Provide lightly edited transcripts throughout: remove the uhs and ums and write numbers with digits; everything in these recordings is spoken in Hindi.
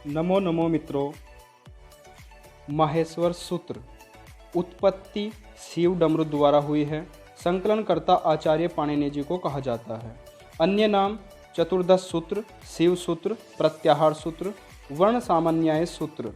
नमो नमो मित्रों। माहेश्वर सूत्र उत्पत्ति शिव डमरू द्वारा हुई है। संकलनकर्ता आचार्य पाणिनि जी को कहा जाता है। अन्य नाम चतुर्दश सूत्र, शिव सूत्र, प्रत्याहार सूत्र, वर्ण सामान्याय सूत्र।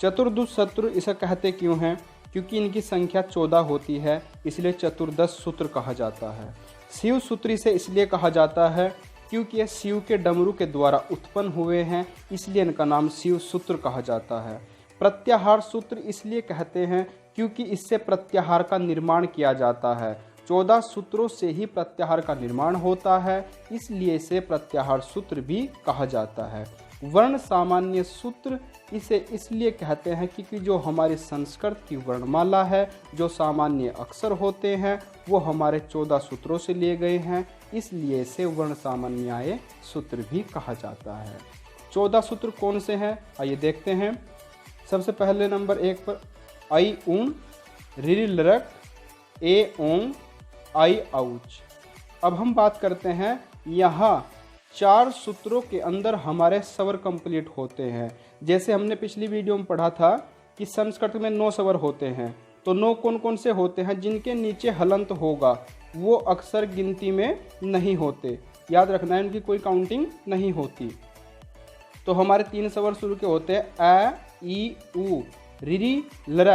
चतुर्दश सूत्र इसे कहते क्यों हैं? क्योंकि इनकी संख्या 14 होती है, इसलिए चतुर्दश सूत्र कहा जाता है। शिव सूत्र इसे इसलिए कहा जाता है क्योंकि ये शिव के डमरू के द्वारा उत्पन्न हुए हैं, इसलिए इनका नाम शिव सूत्र कहा जाता है। प्रत्याहार सूत्र इसलिए कहते हैं क्योंकि इससे प्रत्याहार का निर्माण किया जाता है। 14 सूत्रों से ही प्रत्याहार का निर्माण होता है, इसलिए इसे प्रत्याहार सूत्र भी कहा जाता है। वर्ण सामान्य सूत्र इसे इसलिए कहते हैं क्योंकि जो हमारी संस्कृत की वर्णमाला है, जो सामान्य अक्षर होते हैं, वो हमारे 14 सूत्रों से लिए गए हैं, इसलिए इसे वर्ण सामान्याय सूत्र भी कहा जाता है। 14 सूत्र कौन से हैं, आइए देखते हैं। सबसे पहले नंबर 1 पर आई ऊन रि लरक ए ओंग आई औच। अब हम बात करते हैं, यहाँ 4 सूत्रों के अंदर हमारे स्वर कंप्लीट होते हैं। जैसे हमने पिछली वीडियो में पढ़ा था कि संस्कृत में 9 स्वर होते हैं, तो 9 कौन कौन से होते हैं? जिनके नीचे हलंत होगा वो अक्सर गिनती में नहीं होते, याद रखना है, इनकी कोई काउंटिंग नहीं होती। तो हमारे 3 स्वर शुरू के होते हैं अ ई उ रि लर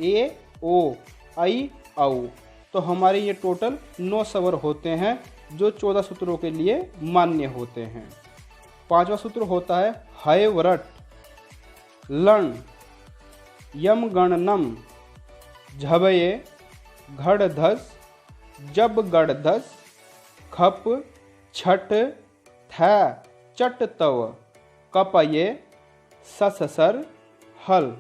ए ओ आई औ। तो हमारे ये टोटल 9 स्वर होते हैं जो 14 सूत्रों के लिए मान्य होते हैं। 5वां सूत्र होता है हय वरट लण यम गणनम झबये घड़धस जब गड़धस खप छठ थ चट तव कपये सससर हल।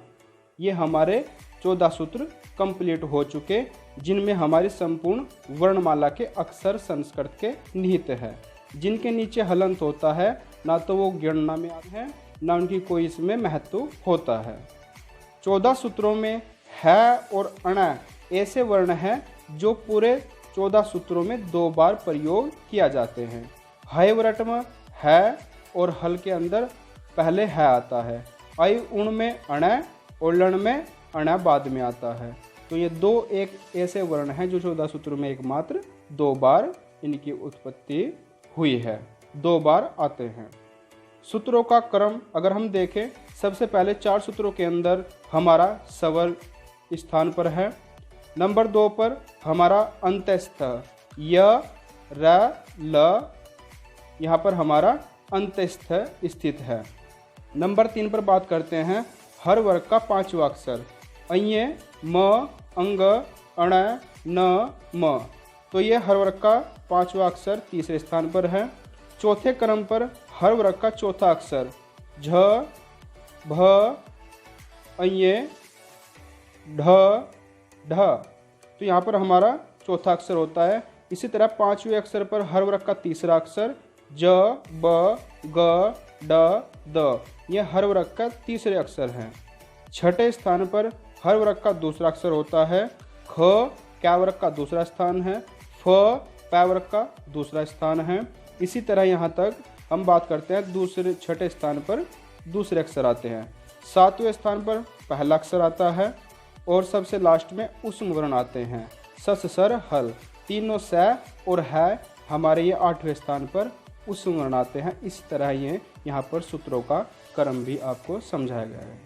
ये हमारे 14 सूत्र कंप्लीट हो चुके, जिनमें हमारी संपूर्ण वर्णमाला के अक्षर संस्कृत के निहित है। जिनके नीचे हलंत होता है, ना तो वो गणना में आते हैं, ना उनकी कोई इसमें महत्व होता है। 14 सूत्रों में है और अण ऐसे वर्ण हैं जो पूरे 14 सूत्रों में 2 बार प्रयोग किया जाते हैं। हय व्रट में है और हल के अंदर पहले है आता है। आई उण में अण और लण में अण बाद में आता है। तो ये 2 एक ऐसे वर्ण हैं जो 14 सूत्रों में एकमात्र 2 बार इनकी उत्पत्ति हुई है, 2 बार आते हैं। सूत्रों का क्रम अगर हम देखें, सबसे पहले 4 सूत्रों के अंदर हमारा स्वर स्थान पर है। नंबर 2 पर हमारा अंत्यस्थ य र ल, यहाँ पर हमारा अंत्यस्थ स्थित है। नंबर 3 पर बात करते हैं हर वर्ग का 5वां अक्षर अय म अंग अण न म। तो ये हर वर्ग का 5वां अक्षर तीसरे स्थान पर है। चौथे क्रम पर हर वर्ग का 4था अक्षर झ भ अय ढ ढ। तो यहाँ पर हमारा 4था अक्षर होता है। इसी तरह 5वें अक्षर पर हर वर्ग का 3रा अक्षर ज ब ग ड द। ये हर वर्ग का 3रे अक्षर हैं। 6ठे स्थान पर हर वर्ग का 2रा अक्षर होता है ख, कै वर्ग का 2रा स्थान है, फ पै वर्ग का 2रा स्थान है। इसी तरह यहाँ तक हम बात करते हैं 6ठे स्थान पर 2रे अक्षर आते हैं। 7वें स्थान पर पहला अक्षर आता है और सबसे लास्ट में उष्म वर्ण आते हैं सस सर हल। तीनों स और है हमारे ये 8वें स्थान पर उष्म वर्ण आते हैं। इस तरह ये यहाँ पर सूत्रों का क्रम भी आपको समझाया गया है।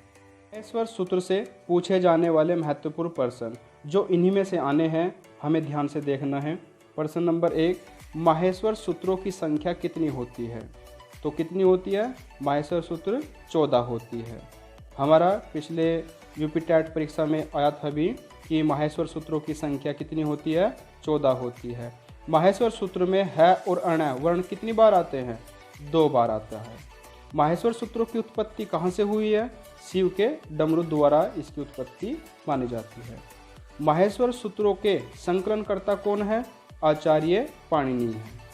माहेश्वर सूत्र से पूछे जाने वाले महत्वपूर्ण प्रश्न जो इन्हीं में से आने हैं, हमें ध्यान से देखना है। प्रश्न नंबर 1, माहेश्वर सूत्रों की संख्या कितनी होती है? तो कितनी होती है? माहेश्वर सूत्र 14 होती है। हमारा पिछले यूपी टेट परीक्षा में आया था भी कि माहेश्वर सूत्रों की संख्या कितनी होती है? 14 होती है। माहेश्वर सूत्र में है और अण वर्ण कितनी बार आते हैं? 2 बार आता है। माहेश्वर सूत्रों की उत्पत्ति कहाँ से हुई है? शिव के डमरू द्वारा इसकी उत्पत्ति मानी जाती है। माहेश्वर सूत्रों के संकलनकर्ता कौन है? आचार्य पाणिनि है।